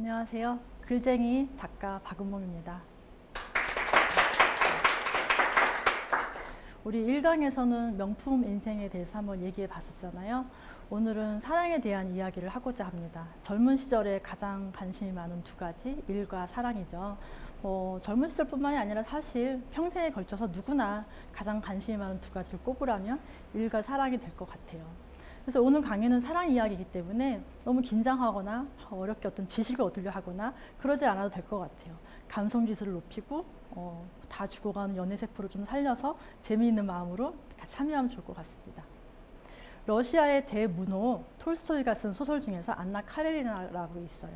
안녕하세요. 글쟁이 작가 박은몽입니다. 우리 1강에서는 명품 인생에 대해서 한번 얘기해 봤었잖아요. 오늘은 사랑에 대한 이야기를 하고자 합니다. 젊은 시절에 가장 관심이 많은 두 가지, 일과 사랑이죠. 젊은 시절뿐만이 아니라 사실 평생에 걸쳐서 누구나 가장 관심이 많은 두 가지를 꼽으라면 일과 사랑이 될 것 같아요. 그래서 오늘 강의는 사랑 이야기이기 때문에 너무 긴장하거나 어렵게 어떤 지식을 얻으려 하거나 그러지 않아도 될 것 같아요. 감성 지수를 높이고 다 죽어가는 연애세포를 좀 살려서 재미있는 마음으로 같이 참여하면 좋을 것 같습니다. 러시아의 대문호 톨스토이가 쓴 소설 중에서 안나 카레리나라고 있어요.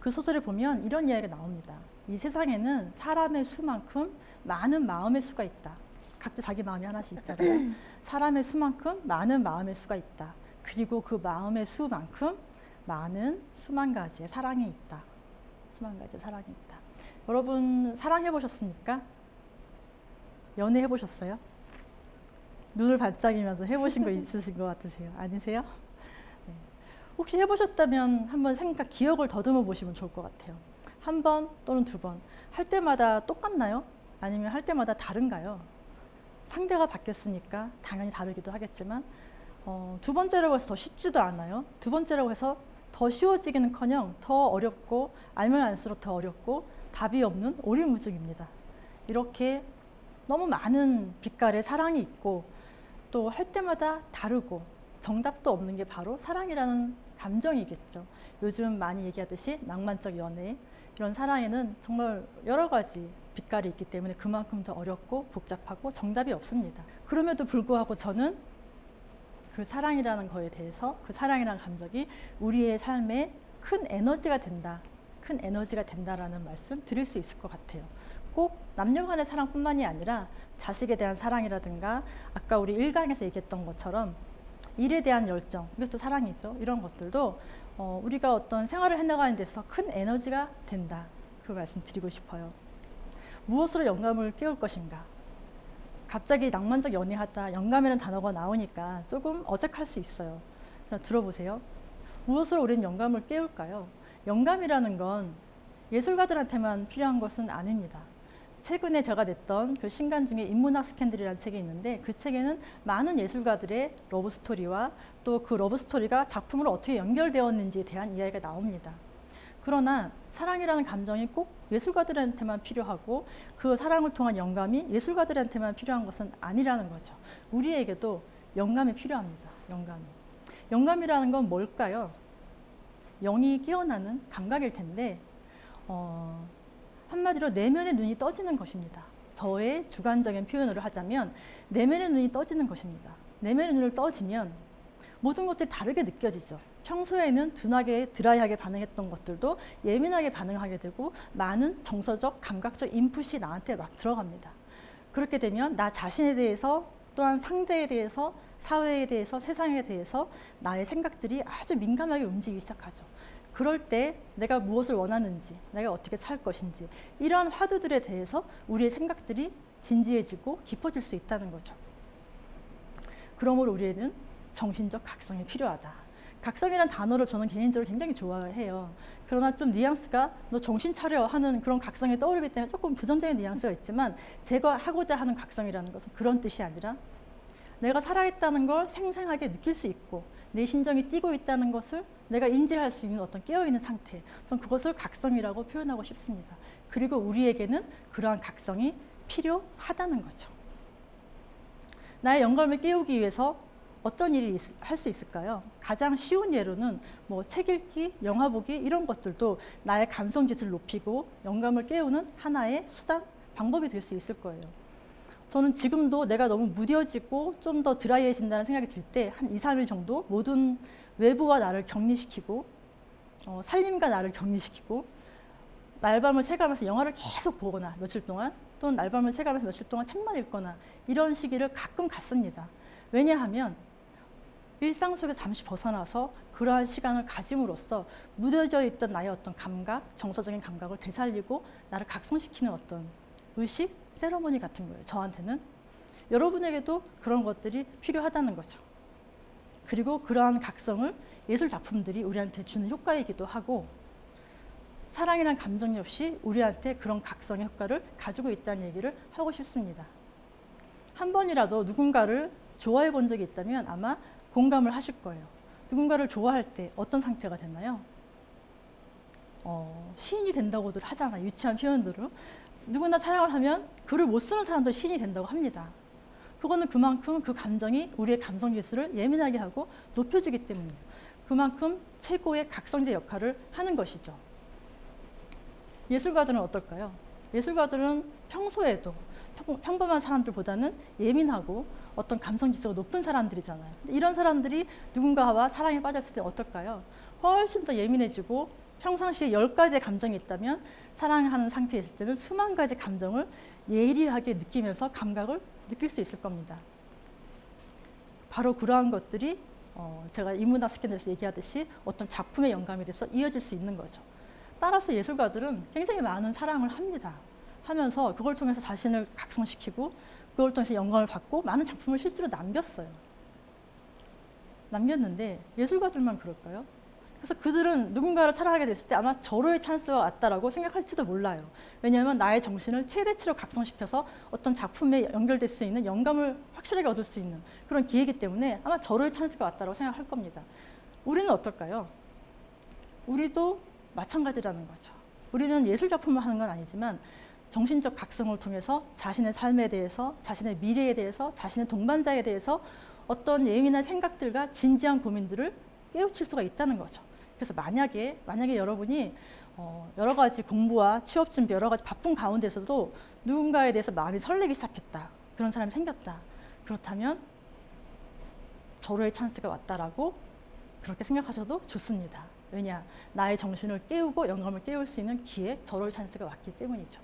그 소설을 보면 이런 이야기가 나옵니다. 이 세상에는 사람의 수만큼 많은 마음의 수가 있다. 각자 자기 마음이 하나씩 있잖아요. 사람의 수만큼 많은 마음의 수가 있다. 그리고 그 마음의 수만큼 많은 수만 가지의 사랑이 있다. 수만 가지의 사랑이 있다. 여러분 사랑해 보셨습니까? 연애 해보셨어요? 눈을 반짝이면서 해보신 거 있으신 것 같으세요? 아니세요? 네. 혹시 해보셨다면 한번 기억을 더듬어 보시면 좋을 것 같아요. 한 번 또는 두 번. 할 때마다 똑같나요? 아니면 할 때마다 다른가요? 상대가 바뀌었으니까 당연히 다르기도 하겠지만 두 번째라고 해서 더 쉽지도 않아요. 두 번째라고 해서 더 쉬워지기는커녕 더 어렵고 알면 알수록 더 어렵고 답이 없는 오리무중입니다. 이렇게 너무 많은 빛깔의 사랑이 있고 또 할 때마다 다르고 정답도 없는 게 바로 사랑이라는 감정이겠죠. 요즘 많이 얘기하듯이 낭만적 연애, 이런 사랑에는 정말 여러 가지 빛깔이 있기 때문에 그만큼 더 어렵고 복잡하고 정답이 없습니다. 그럼에도 불구하고 저는 그 사랑이라는 거에 대해서 그 사랑이라는 감정이 우리의 삶에 큰 에너지가 된다. 큰 에너지가 된다라는 말씀 드릴 수 있을 것 같아요. 꼭 남녀 간의 사랑뿐만이 아니라 자식에 대한 사랑이라든가 아까 우리 1강에서 얘기했던 것처럼 일에 대한 열정, 이것도 사랑이죠. 이런 것들도 우리가 어떤 생활을 해나가는 데서 큰 에너지가 된다. 그 말씀 드리고 싶어요. 무엇으로 영감을 깨울 것인가? 갑자기 낭만적 연애하다 영감이라는 단어가 나오니까 조금 어색할 수 있어요. 들어보세요. 무엇으로 우리는 영감을 깨울까요? 영감이라는 건 예술가들한테만 필요한 것은 아닙니다. 최근에 제가 냈던 그 신간 중에 인문학 스캔들이라는 책이 있는데 그 책에는 많은 예술가들의 러브스토리와 또 그 러브스토리가 작품으로 어떻게 연결되었는지에 대한 이야기가 나옵니다. 그러나 사랑이라는 감정이 꼭 예술가들한테만 필요하고 그 사랑을 통한 영감이 예술가들한테만 필요한 것은 아니라는 거죠. 우리에게도 영감이 필요합니다. 영감이라는 건 뭘까요? 영이 깨어나는 감각일 텐데 한마디로 내면의 눈이 떠지는 것입니다. 저의 주관적인 표현으로 하자면 내면의 눈이 떠지는 것입니다. 내면의 눈을 떠지면 모든 것들이 다르게 느껴지죠. 평소에는 둔하게 드라이하게 반응했던 것들도 예민하게 반응하게 되고 많은 정서적, 감각적 인풋이 나한테 막 들어갑니다. 그렇게 되면 나 자신에 대해서 또한 상대에 대해서 사회에 대해서 세상에 대해서 나의 생각들이 아주 민감하게 움직이기 시작하죠. 그럴 때 내가 무엇을 원하는지, 내가 어떻게 살 것인지 이러한 화두들에 대해서 우리의 생각들이 진지해지고 깊어질 수 있다는 거죠. 그러므로 우리에는 정신적 각성이 필요하다. 각성이란 단어를 저는 개인적으로 굉장히 좋아해요. 그러나 좀 뉘앙스가 너 정신 차려 하는 그런 각성이 떠오르기 때문에 조금 부정적인 뉘앙스가 있지만 제가 하고자 하는 각성이라는 것은 그런 뜻이 아니라 내가 살아있다는 걸 생생하게 느낄 수 있고 내 심정이 뛰고 있다는 것을 내가 인지할 수 있는 어떤 깨어있는 상태, 저는 그것을 각성이라고 표현하고 싶습니다. 그리고 우리에게는 그러한 각성이 필요하다는 거죠. 나의 영감을 깨우기 위해서 어떤 일을 할 수 있을까요? 가장 쉬운 예로는 책 읽기, 영화 보기 이런 것들도 나의 감성 지수를 높이고 영감을 깨우는 하나의 수단, 방법이 될 수 있을 거예요. 저는 지금도 내가 너무 무뎌지고 좀 더 드라이해진다는 생각이 들 때 한 2, 3일 정도 모든 외부와 나를 격리시키고 살림과 나를 격리시키고 날밤을 새가면서 영화를 계속 보거나 며칠 동안 또는 날밤을 새가면서 며칠 동안 책만 읽거나 이런 시기를 가끔 갖습니다. 왜냐하면 일상 속에서 잠시 벗어나서 그러한 시간을 가짐으로써 무뎌져 있던 나의 어떤 감각, 정서적인 감각을 되살리고 나를 각성시키는 어떤 의식, 세러머니 같은 거예요. 저한테는. 여러분에게도 그런 것들이 필요하다는 거죠. 그리고 그러한 각성을 예술 작품들이 우리한테 주는 효과이기도 하고 사랑이란 감정 역시 우리한테 그런 각성의 효과를 가지고 있다는 얘기를 하고 싶습니다. 한 번이라도 누군가를 좋아해 본 적이 있다면 아마 공감을 하실 거예요. 누군가를 좋아할 때 어떤 상태가 됐나요? 시인이 된다고들 하잖아요. 유치한 표현들로. 누구나 사랑을 하면 글을 못 쓰는 사람도 시인이 된다고 합니다. 그거는 그만큼 그 감정이 우리의 감성 지수를 예민하게 하고 높여주기 때문이에요. 그만큼 최고의 각성제 역할을 하는 것이죠. 예술가들은 어떨까요? 예술가들은 평소에도 평범한 사람들보다는 예민하고 어떤 감성 지수가 높은 사람들이잖아요. 이런 사람들이 누군가와 사랑에 빠졌을 때 어떨까요? 훨씬 더 예민해지고 평상시에 10가지의 감정이 있다면 사랑하는 상태에 있을 때는 수만 가지 감정을 예리하게 느끼면서 감각을 느낄 수 있을 겁니다. 바로 그러한 것들이 제가 인문학 스캔들에서 얘기하듯이 어떤 작품의 영감이 돼서 이어질 수 있는 거죠. 따라서 예술가들은 굉장히 많은 사랑을 합니다. 하면서 그걸 통해서 자신을 각성시키고 그걸 통해서 영감을 받고 많은 작품을 실제로 남겼어요. 남겼는데 예술가들만 그럴까요? 그래서 그들은 누군가를 사랑하게 됐을 때 아마 절호의 찬스가 왔다라고 생각할지도 몰라요. 왜냐하면 나의 정신을 최대치로 각성시켜서 어떤 작품에 연결될 수 있는 영감을 확실하게 얻을 수 있는 그런 기회이기 때문에 아마 절호의 찬스가 왔다라고 생각할 겁니다. 우리는 어떨까요? 우리도 마찬가지라는 거죠. 우리는 예술 작품을 하는 건 아니지만 정신적 각성을 통해서 자신의 삶에 대해서, 자신의 미래에 대해서, 자신의 동반자에 대해서 어떤 예민한 생각들과 진지한 고민들을 깨우칠 수가 있다는 거죠. 그래서 만약에 여러분이 여러 가지 공부와 취업 준비 여러 가지 바쁜 가운데서도 누군가에 대해서 마음이 설레기 시작했다. 그런 사람이 생겼다. 그렇다면 절호의 찬스가 왔다라고 그렇게 생각하셔도 좋습니다. 왜냐? 나의 정신을 깨우고 영감을 깨울 수 있는 기회, 절호의 찬스가 왔기 때문이죠.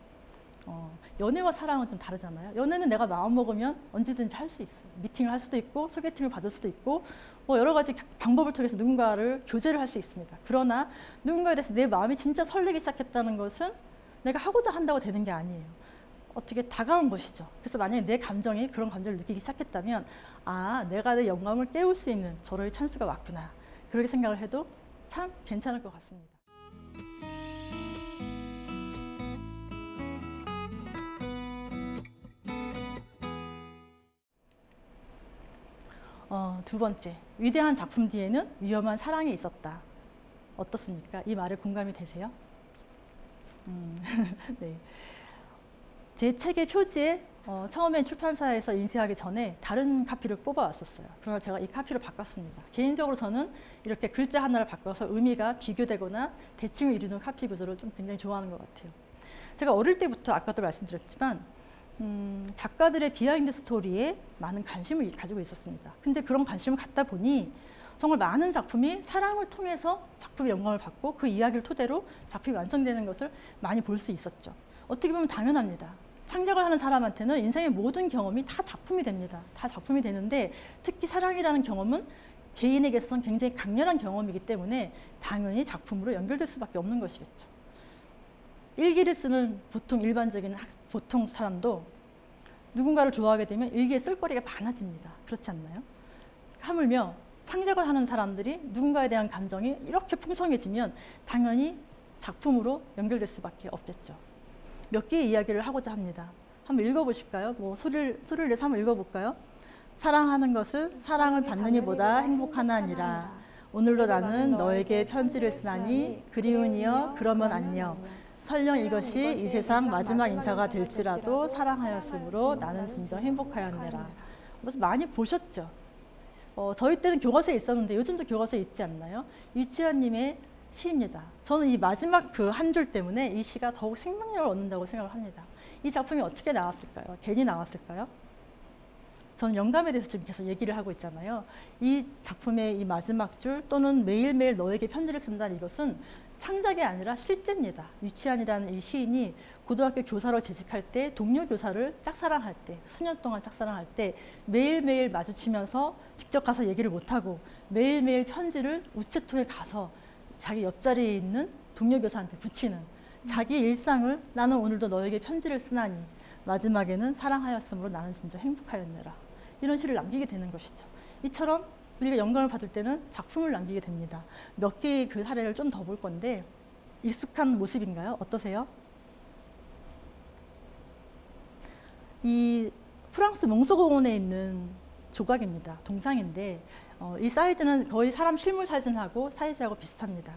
연애와 사랑은 좀 다르잖아요. 연애는 내가 마음먹으면 언제든지 할 수 있어요. 미팅을 할 수도 있고 소개팅을 받을 수도 있고 여러 가지 방법을 통해서 누군가를 교제를 할 수 있습니다. 그러나 누군가에 대해서 내 마음이 진짜 설레기 시작했다는 것은 내가 하고자 한다고 되는 게 아니에요. 어떻게 다가온 것이죠. 그래서 만약에 내 감정이 그런 감정을 느끼기 시작했다면 내가 내 영감을 깨울 수 있는 절호의 찬스가 왔구나. 그렇게 생각을 해도 참 괜찮을 것 같습니다. 두 번째, 위대한 작품 뒤에는 위험한 사랑이 있었다. 어떻습니까? 이 말에 공감이 되세요? 네. 제 책의 표지에 처음엔 출판사에서 인쇄하기 전에 다른 카피를 뽑아왔었어요. 그러나 제가 이 카피를 바꿨습니다. 개인적으로 저는 이렇게 글자 하나를 바꿔서 의미가 비교되거나 대칭을 이루는 카피 구조를 좀 굉장히 좋아하는 것 같아요. 제가 어릴 때부터 아까도 말씀드렸지만 작가들의 비하인드 스토리에 많은 관심을 가지고 있었습니다. 근데 그런 관심을 갖다 보니 정말 많은 작품이 사랑을 통해서 작품의 영감을 받고 그 이야기를 토대로 작품이 완성되는 것을 많이 볼 수 있었죠. 어떻게 보면 당연합니다. 창작을 하는 사람한테는 인생의 모든 경험이 다 작품이 됩니다. 다 작품이 되는데 특히 사랑이라는 경험은 개인에게서는 굉장히 강렬한 경험이기 때문에 당연히 작품으로 연결될 수밖에 없는 것이겠죠. 일기를 쓰는 일반적인 보통 사람도 누군가를 좋아하게 되면 일기에 쓸 거리가 많아집니다. 그렇지 않나요? 하물며 창작을 하는 사람들이 누군가에 대한 감정이 이렇게 풍성해지면 당연히 작품으로 연결될 수밖에 없겠죠. 몇 개의 이야기를 하고자 합니다. 한번 읽어보실까요? 소리를 내서 한번 읽어볼까요? 사랑하는 것은 사랑을 받는 이보다 행복하나 아니라 오늘도 나는 너에게 편지를 쓰나니 그리운 이여 그러면 안녕. 설령 이것이 이 세상 마지막 인사가 될지라도 사랑하였으므로 나는 진정 행복하였느라. 그래서 많이 보셨죠? 저희 때는 교과서에 있었는데 요즘도 교과서에 있지 않나요? 유치원님의 시입니다. 저는 이 마지막 그 한 줄 때문에 이 시가 더욱 생명력을 얻는다고 생각을 합니다. 이 작품이 어떻게 나왔을까요? 괜히 나왔을까요? 저는 영감에 대해서 지금 계속 얘기를 하고 있잖아요. 이 작품의 이 마지막 줄 또는 매일매일 너에게 편지를 쓴다는 이것은 창작이 아니라 실제입니다. 유치안이라는 이 시인이 고등학교 교사로 재직할 때 동료 교사를 짝사랑할 때 수년 동안 짝사랑할 때 매일매일 마주치면서 직접 가서 얘기를 못하고 매일매일 편지를 우체통에 가서 자기 옆자리에 있는 동료 교사한테 붙이는 자기 일상을 나는 오늘도 너에게 편지를 쓰나니 마지막에는 사랑하였으므로 나는 진짜 행복하였느라 이런 시를 남기게 되는 것이죠. 이처럼 우리가 영감을 받을 때는 작품을 남기게 됩니다. 몇 개의 그 사례를 좀 더 볼 건데 익숙한 모습인가요? 어떠세요? 이 프랑스 몽소공원에 있는 조각입니다. 동상인데 이 사이즈는 거의 사람 실물 사진하고 사이즈하고 비슷합니다.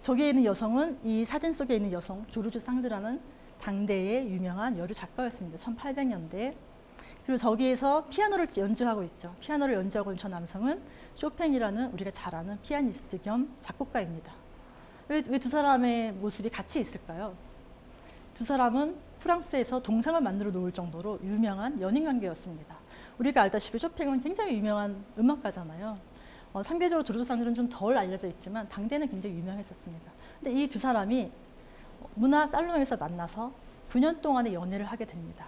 저기에 있는 여성은 이 사진 속에 있는 여성 조르주 상드라는 당대의 유명한 여류 작가였습니다. 1800년대. 그리고 저기에서 피아노를 연주하고 있죠. 피아노를 연주하고 있는 저 남성은 쇼팽이라는 우리가 잘 아는 피아니스트 겸 작곡가입니다. 왜 두 사람의 모습이 같이 있을까요? 두 사람은 프랑스에서 동상을 만들어 놓을 정도로 유명한 연인 관계였습니다. 우리가 알다시피 쇼팽은 굉장히 유명한 음악가잖아요. 상대적으로 조르주 상드는 좀 덜 알려져 있지만 당대는 굉장히 유명했었습니다. 근데 이 두 사람이 문화 살롱에서 만나서 9년 동안의 연애를 하게 됩니다.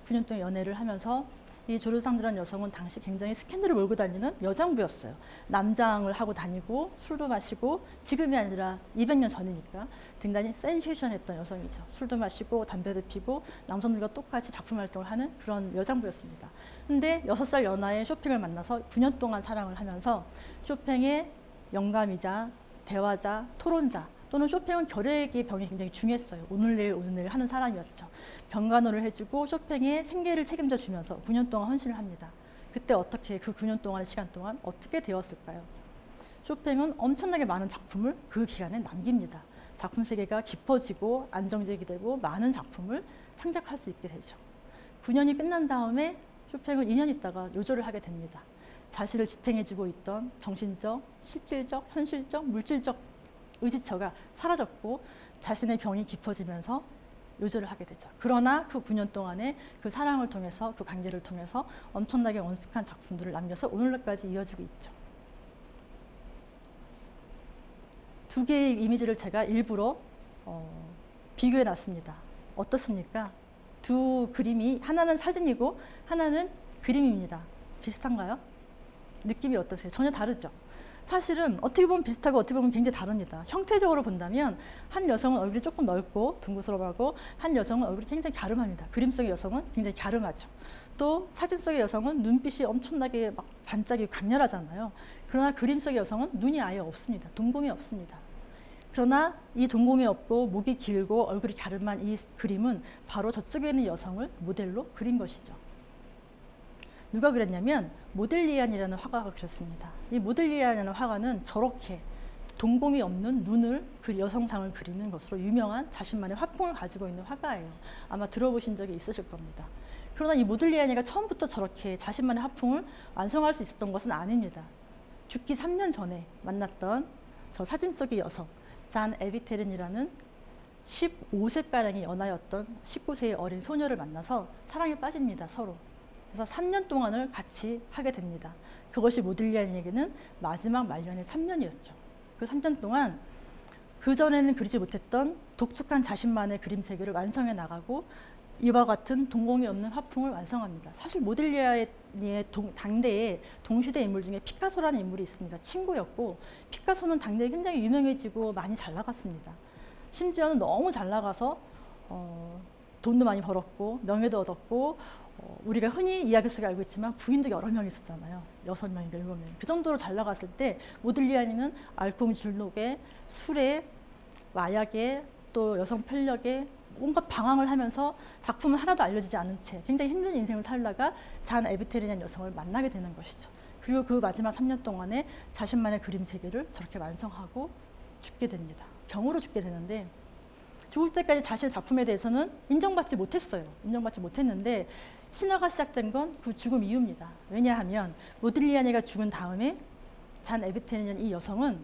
9년 동안 연애를 하면서 이 조르주 상드라는 여성은 당시 굉장히 스캔들을 몰고 다니는 여장부였어요. 남장을 하고 다니고 술도 마시고, 지금이 아니라 200년 전이니까 굉장히 센세이션했던 여성이죠. 술도 마시고 담배도 피고 남성들과 똑같이 작품 활동을 하는 그런 여장부였습니다. 근데 6살 연하의 쇼팽을 만나서 9년 동안 사랑을 하면서 쇼팽의 영감이자 대화자, 토론자, 또는 쇼팽은 결핵의 병이 굉장히 중요했어요. 오늘 내일 하는 사람이었죠. 병간호를 해주고 쇼팽의 생계를 책임져 주면서 9년 동안 헌신을 합니다. 그때 어떻게 그 9년 동안의 시간 동안 어떻게 되었을까요? 쇼팽은 엄청나게 많은 작품을 그 기간에 남깁니다. 작품 세계가 깊어지고 안정적이 되고 많은 작품을 창작할 수 있게 되죠. 9년이 끝난 다음에 쇼팽은 2년 있다가 요절을 하게 됩니다. 자신을 지탱해주고 있던 정신적, 실질적, 현실적, 물질적 의지처가 사라졌고 자신의 병이 깊어지면서 요절을 하게 되죠. 그러나 그 9년 동안의 그 사랑을 통해서, 그 관계를 통해서 엄청나게 원숙한 작품들을 남겨서 오늘날까지 이어지고 있죠. 두 개의 이미지를 제가 일부러 비교해 놨습니다. 어떻습니까? 두 그림이 하나는 사진이고 하나는 그림입니다. 비슷한가요? 느낌이 어떠세요? 전혀 다르죠? 사실은 어떻게 보면 비슷하고 어떻게 보면 굉장히 다릅니다. 형태적으로 본다면 한 여성은 얼굴이 조금 넓고 둥그스름하고 한 여성은 얼굴이 굉장히 갸름합니다. 그림 속의 여성은 굉장히 갸름하죠. 또 사진 속의 여성은 눈빛이 엄청나게 막 반짝이고 강렬하잖아요. 그러나 그림 속의 여성은 눈이 아예 없습니다. 동공이 없습니다. 그러나 이 동공이 없고 목이 길고 얼굴이 갸름한 이 그림은 바로 저쪽에 있는 여성을 모델로 그린 것이죠. 누가 그렸냐면 모델리안이라는 화가가 그렸습니다. 이 모델리안이라는 화가는 저렇게 동공이 없는 눈을, 그 여성상을 그리는 것으로 유명한 자신만의 화풍을 가지고 있는 화가예요. 아마 들어보신 적이 있으실 겁니다. 그러나 이 모델리안이가 처음부터 저렇게 자신만의 화풍을 완성할 수 있었던 것은 아닙니다. 죽기 3년 전에 만났던 저 사진 속의 여성, 잔 에비테른이라는 15세가량의 연하였던 19세의 어린 소녀를 만나서 사랑에 빠집니다, 서로. 그래서 3년 동안을 같이 하게 됩니다. 그것이 모딜리안에게는 마지막 말년의 3년이었죠. 그 3년 동안 그전에는 그리지 못했던 독특한 자신만의 그림 세계를 완성해 나가고 이와 같은 동공이 없는 화풍을 완성합니다. 사실 모딜리아의 당대의 동시대 인물 중에 피카소라는 인물이 있습니다. 친구였고 피카소는 당대에 굉장히 유명해지고 많이 잘 나갔습니다. 심지어는 너무 잘 나가서 돈도 많이 벌었고 명예도 얻었고 우리가 흔히 이야기 속에 알고 있지만 부인도 여러 명 있었잖아요. 6명인가 7명. 그 정도로 잘 나갔을 때 모딜리아니는 알코올 중독에 술에 마약에 또 여성 편력에 온갖 방황을 하면서 작품은 하나도 알려지지 않은 채 굉장히 힘든 인생을 살다가 잔 에비테리라는 여성을 만나게 되는 것이죠. 그리고 그 마지막 3년 동안에 자신만의 그림 세계를 저렇게 완성하고 죽게 됩니다. 병으로 죽게 되는데 죽을 때까지 자신의 작품에 대해서는 인정받지 못했어요. 인정받지 못했는데 신화가 시작된 건 그 죽음 이후입니다. 왜냐하면 모딜리아니가 죽은 다음에 잔 에비테리라는 이 여성은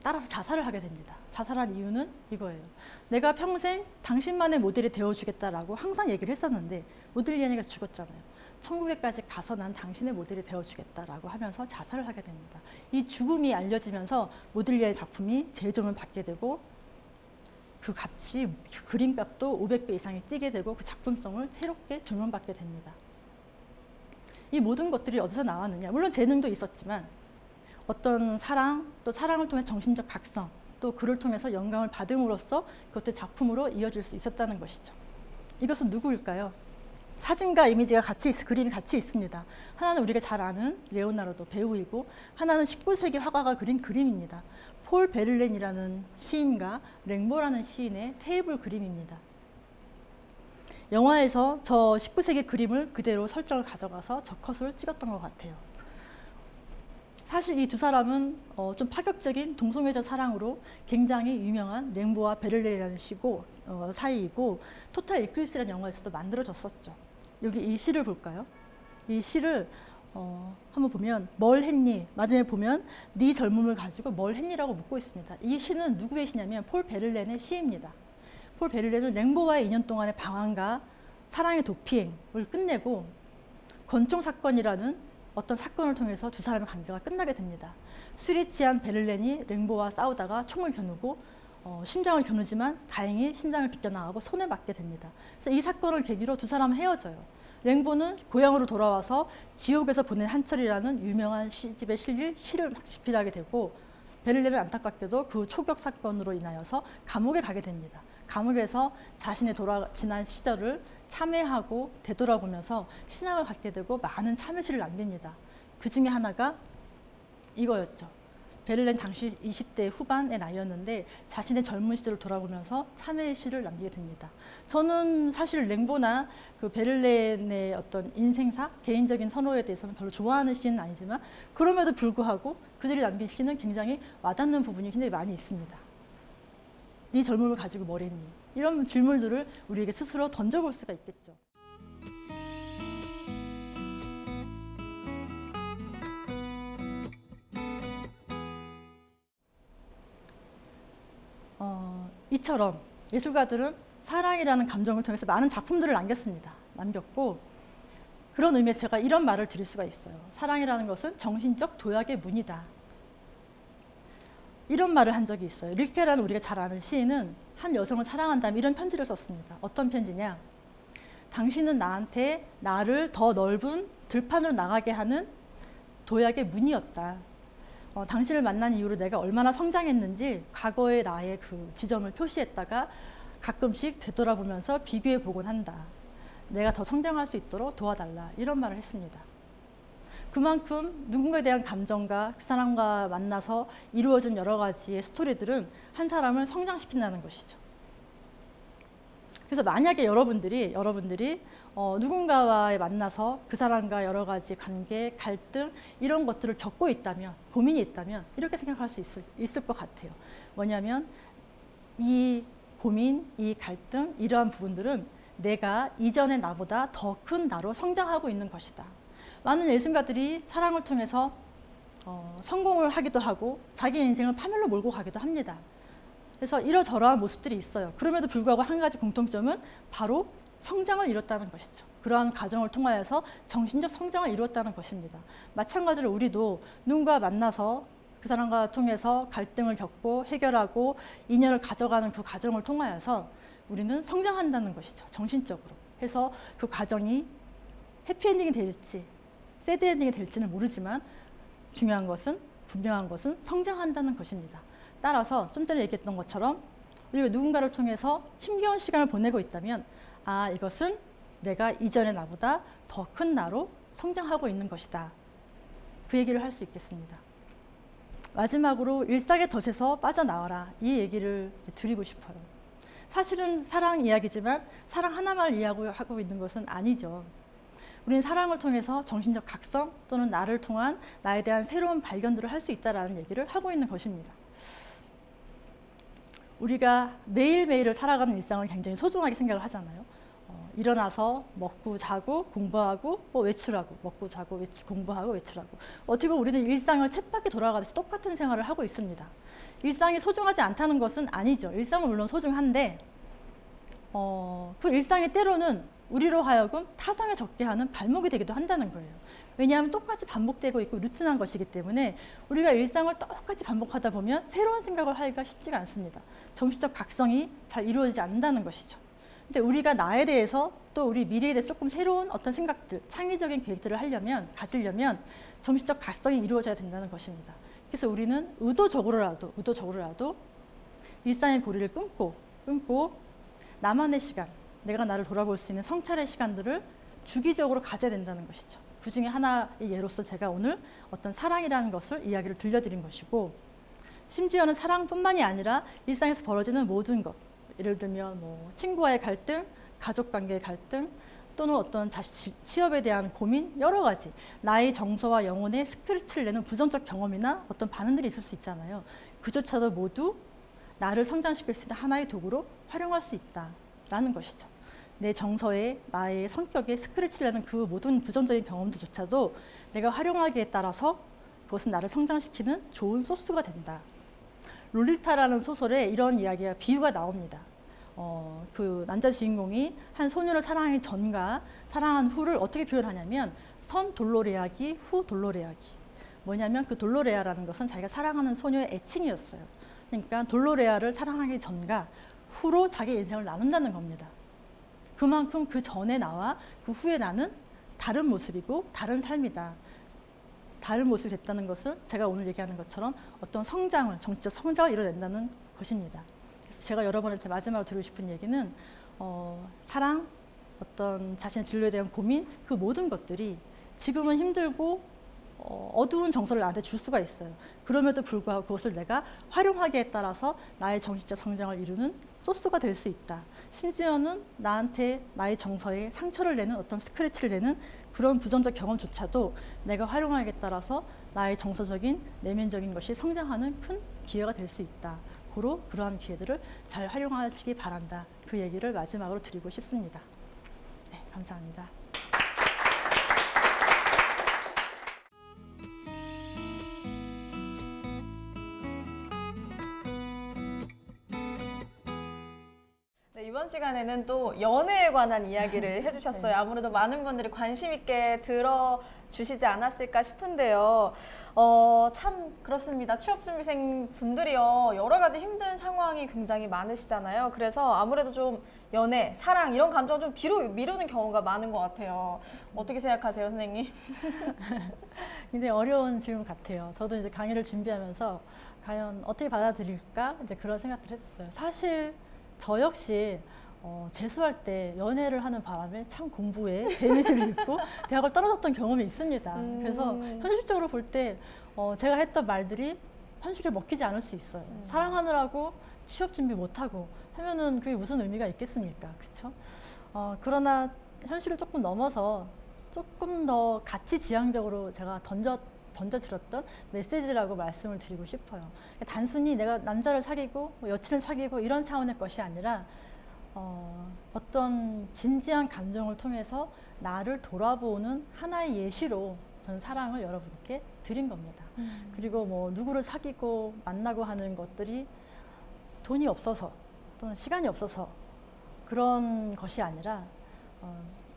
따라서 자살을 하게 됩니다. 자살한 이유는 이거예요. 내가 평생 당신만의 모델이 되어주겠다라고 항상 얘기를 했었는데 모딜리아니가 죽었잖아요. 천국에까지 가서 난 당신의 모델이 되어주겠다라고 하면서 자살을 하게 됩니다. 이 죽음이 알려지면서 모딜리아의 작품이 재조명을 받게 되고 그 값이, 그 그림값도 500배 이상이 뛰게 되고 그 작품성을 새롭게 조명받게 됩니다. 이 모든 것들이 어디서 나왔느냐? 물론 재능도 있었지만 어떤 사랑, 또 사랑을 통해 정신적 각성, 또 그를 통해서 영감을 받음으로써 그것들 작품으로 이어질 수 있었다는 것이죠. 이것은 누구일까요? 사진과 이미지가 그림이 같이 있습니다. 하나는 우리가 잘 아는 레오나르도 배우이고 하나는 19세기 화가가 그린 그림입니다. 폴 베를렌이라는 시인과 랭보라는 시인의 테이블 그림입니다. 영화에서 저 19세기 그림을 그대로 설정을 가져가서 저 컷을 찍었던 것 같아요. 사실 이 두 사람은 좀 파격적인 동성애자 사랑으로 굉장히 유명한 랭보와 베를렌이라는 시고 사이이고 토탈 이클립스라는 영화에서도 만들어졌었죠. 여기 이 시를 볼까요? 이 시를 한번 보면 뭘 했니? 마지막에 보면 네 젊음을 가지고 뭘 했니라고 묻고 있습니다. 이 시는 누구의 시냐면 폴 베를렌의 시입니다. 폴 베를렌은 랭보와의 2년 동안의 방황과 사랑의 도피행을 끝내고 권총 사건이라는 어떤 사건을 통해서 두 사람의 관계가 끝나게 됩니다. 술이 취한 베를렌이 랭보와 싸우다가 총을 겨누고 심장을 겨누지만 다행히 심장을 빗겨나가고 손에 맞게 됩니다. 그래서 이 사건을 계기로 두 사람은 헤어져요. 랭보는 고향으로 돌아와서 지옥에서 보낸 한철이라는 유명한 시집에 실릴 시를 막 집필하게 되고 베를렌은 안타깝게도 그 초격 사건으로 인하여서 감옥에 가게 됩니다. 감옥에서 자신의 지난 시절을 참회하고 되돌아보면서 신앙을 갖게 되고 많은 참회시를 남깁니다. 그 중에 하나가 이거였죠. 베를렌 당시 20대 후반의 나이였는데 자신의 젊은 시절을 돌아보면서 참회시를 남기게 됩니다. 저는 사실 랭보나 그 베를렌의 어떤 인생사, 개인적인 선호에 대해서는 별로 좋아하는 시는 아니지만 그럼에도 불구하고 그들이 남긴 시는 굉장히 와닿는 부분이 굉장히 많이 있습니다. 네 젊음을 가지고 뭘 했니? 이런 질문들을 우리에게 스스로 던져볼 수가 있겠죠. 이처럼 예술가들은 사랑이라는 감정을 통해서 많은 작품들을 남겼고 그런 의미에서 제가 이런 말을 드릴 수가 있어요. 사랑이라는 것은 정신적 도약의 문이다. 이런 말을 한 적이 있어요. 릴케라는 우리가 잘 아는 시인은 한 여성을 사랑한다면 이런 편지를 썼습니다. 어떤 편지냐? 당신은 나한테 나를 더 넓은 들판으로 나가게 하는 도약의 문이었다. 당신을 만난 이후로 내가 얼마나 성장했는지 과거의 나의 그 지점을 표시했다가 가끔씩 되돌아보면서 비교해 보곤 한다. 내가 더 성장할 수 있도록 도와달라. 이런 말을 했습니다. 그만큼 누군가에 대한 감정과 그 사람과 만나서 이루어진 여러 가지의 스토리들은 한 사람을 성장시킨다는 것이죠. 그래서 만약에 여러분들이 누군가와의 만나서 그 사람과 여러 가지 관계, 갈등 이런 것들을 겪고 있다면, 고민이 있다면 이렇게 생각할 수 있을 것 같아요. 뭐냐면 이 고민, 이 갈등, 이러한 부분들은 내가 이전의 나보다 더 큰 나로 성장하고 있는 것이다. 많은 예술가들이 사랑을 통해서 성공을 하기도 하고 자기 인생을 파멸로 몰고 가기도 합니다. 그래서 이러저러한 모습들이 있어요. 그럼에도 불구하고 한 가지 공통점은 바로 성장을 이뤘다는 것이죠. 그러한 과정을 통하여서 정신적 성장을 이루었다는 것입니다. 마찬가지로 우리도 누군가 만나서 그 사람과 통해서 갈등을 겪고 해결하고 인연을 가져가는 그 과정을 통하여서 우리는 성장한다는 것이죠. 정신적으로. 해서 그 과정이 해피엔딩이 될지 새드엔딩이 될지는 모르지만 중요한 것은 분명한 것은 성장한다는 것입니다. 따라서 좀 전에 얘기했던 것처럼 우리가 누군가를 통해서 힘겨운 시간을 보내고 있다면 이것은 내가 이전의 나보다 더 큰 나로 성장하고 있는 것이다. 그 얘기를 할 수 있겠습니다. 마지막으로 일상의 덫에서 빠져나와라. 이 얘기를 드리고 싶어요. 사실은 사랑 이야기지만 사랑 하나만 이야기하고 있는 것은 아니죠. 우리는 사랑을 통해서 정신적 각성 또는 나를 통한 나에 대한 새로운 발견들을 할 수 있다는 얘기를 하고 있는 것입니다. 우리가 매일매일을 살아가는 일상을 굉장히 소중하게 생각을 하잖아요. 일어나서 먹고 자고 공부하고 외출하고 먹고 자고 공부하고 외출하고 어떻게 보면 우리는 일상을 쳇바퀴 돌아가듯이 똑같은 생활을 하고 있습니다. 일상이 소중하지 않다는 것은 아니죠. 일상은 물론 소중한데 그 일상이 때로는 우리로 하여금 타성에 적게 하는 발목이 되기도 한다는 거예요. 왜냐하면 똑같이 반복되고 있고 루틴한 것이기 때문에 우리가 일상을 똑같이 반복하다 보면 새로운 생각을 하기가 쉽지가 않습니다. 정신적 각성이 잘 이루어지지 않는다는 것이죠. 근데 우리가 나에 대해서 또 우리 미래에 대해서 조금 새로운 어떤 생각들, 창의적인 계획들을 가지려면 정신적 각성이 이루어져야 된다는 것입니다. 그래서 우리는 의도적으로라도 일상의 고리를 끊고 나만의 시간, 내가 나를 돌아볼 수 있는 성찰의 시간들을 주기적으로 가져야 된다는 것이죠. 그 중에 하나의 예로서 제가 오늘 어떤 사랑이라는 것을 이야기를 들려드린 것이고 심지어는 사랑뿐만이 아니라 일상에서 벌어지는 모든 것, 예를 들면 뭐 친구와의 갈등, 가족관계의 갈등, 또는 어떤 취업에 대한 고민, 여러 가지 나의 정서와 영혼에 스크래치를 내는 부정적 경험이나 어떤 반응들이 있을 수 있잖아요. 그조차도 모두 나를 성장시킬 수 있는 하나의 도구로 활용할 수 있다라는 것이죠. 내 정서에, 나의 성격에 스크래치를 내는 그 모든 부정적인 경험들조차도 내가 활용하기에 따라서 그것은 나를 성장시키는 좋은 소스가 된다. 롤리타라는 소설에 이런 이야기가 비유가 나옵니다. 그 남자 주인공이 한 소녀를 사랑하기 전과 사랑한 후를 어떻게 표현하냐면 선 돌로레아기, 후 돌로레아기. 뭐냐면 그 돌로레아라는 것은 자기가 사랑하는 소녀의 애칭이었어요. 그러니까 돌로레아를 사랑하기 전과 후로 자기 인생을 나눈다는 겁니다. 그만큼 그 전에 나와 그 후에 나는 다른 모습이고 다른 삶이다. 다른 모습이 됐다는 것은 제가 오늘 얘기하는 것처럼 어떤 성장을, 정치적 성장을 이뤄낸다는 것입니다. 그래서 제가 여러분한테 마지막으로 드리고 싶은 얘기는 사랑, 어떤 자신의 진로에 대한 고민, 그 모든 것들이 지금은 힘들고 어두운 정서를 나한테 줄 수가 있어요. 그럼에도 불구하고 그것을 내가 활용하기에 따라서 나의 정신적 성장을 이루는 소스가 될 수 있다. 심지어는 나한테 나의 정서에 상처를 내는 어떤 스크래치를 내는 그런 부정적 경험조차도 내가 활용하기에 따라서 나의 정서적인 내면적인 것이 성장하는 큰 기회가 될 수 있다. 그러한 기회들을 잘 활용하시기 바란다. 그 얘기를 마지막으로 드리고 싶습니다. 네, 감사합니다. 이번 시간에는 또 연애에 관한 이야기를 해주셨어요. 아무래도 많은 분들이 관심 있게 들어주시지 않았을까 싶은데요. 참 그렇습니다. 취업준비생 분들이요, 여러 가지 힘든 상황이 굉장히 많으시잖아요. 그래서 아무래도 좀 연애, 사랑 이런 감정을 좀 뒤로 미루는 경우가 많은 것 같아요. 어떻게 생각하세요, 선생님? 굉장히 어려운 질문 같아요. 저도 이제 강의를 준비하면서 과연 어떻게 받아들일까 이제 그런 생각들을 했었어요. 사실 저 역시 재수할 때 연애를 하는 바람에 참 공부에 데미지를 입고 대학을 떨어졌던 경험이 있습니다. 그래서 현실적으로 볼 때 제가 했던 말들이 현실에 먹히지 않을 수 있어요. 사랑하느라고 취업 준비 못하고 하면은 그게 무슨 의미가 있겠습니까? 그렇죠? 그러나 현실을 조금 넘어서 조금 더 가치지향적으로 제가 던져드렸던 메시지라고 말씀을 드리고 싶어요. 단순히 내가 남자를 사귀고 여친을 사귀고 이런 차원의 것이 아니라 어떤 진지한 감정을 통해서 나를 돌아보는 하나의 예시로 저는 사랑을 여러분께 드린 겁니다. 그리고 뭐 누구를 사귀고 만나고 하는 것들이 돈이 없어서 또는 시간이 없어서 그런 것이 아니라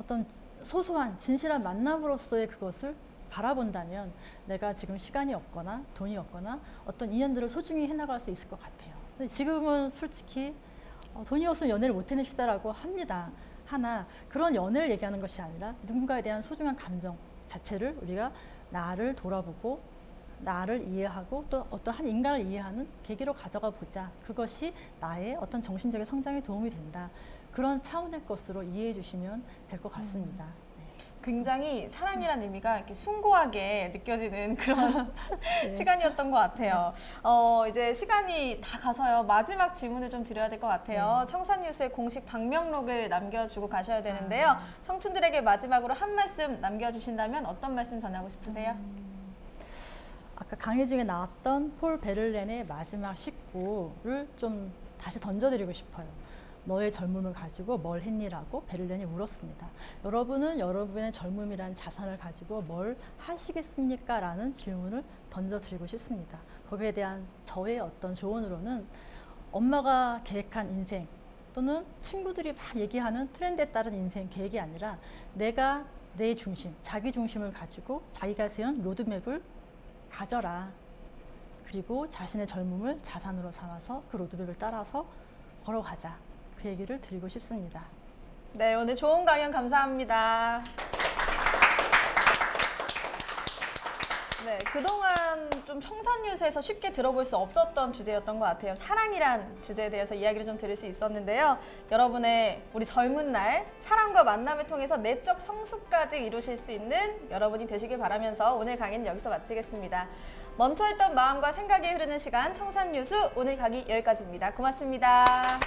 어떤 소소한 진실한 만남으로서의 그것을 바라본다면 내가 지금 시간이 없거나 돈이 없거나 어떤 인연들을 소중히 해나갈 수 있을 것 같아요. 근데 지금은 솔직히 돈이 없으면 연애를 못 해내시다라고 합니다. 하나 그런 연애를 얘기하는 것이 아니라 누군가에 대한 소중한 감정 자체를 우리가 나를 돌아보고 나를 이해하고 또 어떤 한 인간을 이해하는 계기로 가져가 보자. 그것이 나의 어떤 정신적인 성장에 도움이 된다. 그런 차원의 것으로 이해해 주시면 될 것 같습니다. 굉장히 사랑이란 의미가 이렇게 숭고하게 느껴지는 그런 네. 시간이었던 것 같아요. 이제 시간이 다 가서요. 마지막 질문을 좀 드려야 될 것 같아요. 네. 청산뉴스의 공식 방명록을 남겨주고 가셔야 되는데요. 청춘들에게 마지막으로 한 말씀 남겨주신다면 어떤 말씀 전하고 싶으세요? 아까 강의 중에 나왔던 폴 베를렌의 마지막 식구를 좀 다시 던져드리고 싶어요. 너의 젊음을 가지고 뭘 했니라고 베를렌이 물었습니다. 여러분은 여러분의 젊음이라는 자산을 가지고 뭘 하시겠습니까? 라는 질문을 던져드리고 싶습니다. 거기에 대한 저의 어떤 조언으로는 엄마가 계획한 인생 또는 친구들이 막 얘기하는 트렌드에 따른 인생 계획이 아니라 내가 내 중심, 자기 중심을 가지고 자기가 세운 로드맵을 가져라. 그리고 자신의 젊음을 자산으로 삼아서 그 로드맵을 따라서 걸어가자. 그 얘기를 드리고 싶습니다. 네, 오늘 좋은 강연 감사합니다. 네, 그동안 좀 좀 청산유수에서 쉽게 들어볼 수 없었던 주제였던 것 같아요. 사랑이란 주제에 대해서 이야기를 좀 들을 수 있었는데요. 여러분의 우리 젊은 날 사랑과 만남을 통해서 내적 성숙까지 이루실 수 있는 여러분이 되시길 바라면서 오늘 강의는 여기서 마치겠습니다. 멈춰있던 마음과 생각이 흐르는 시간 청산유수 오늘 강의 여기까지입니다. 고맙습니다.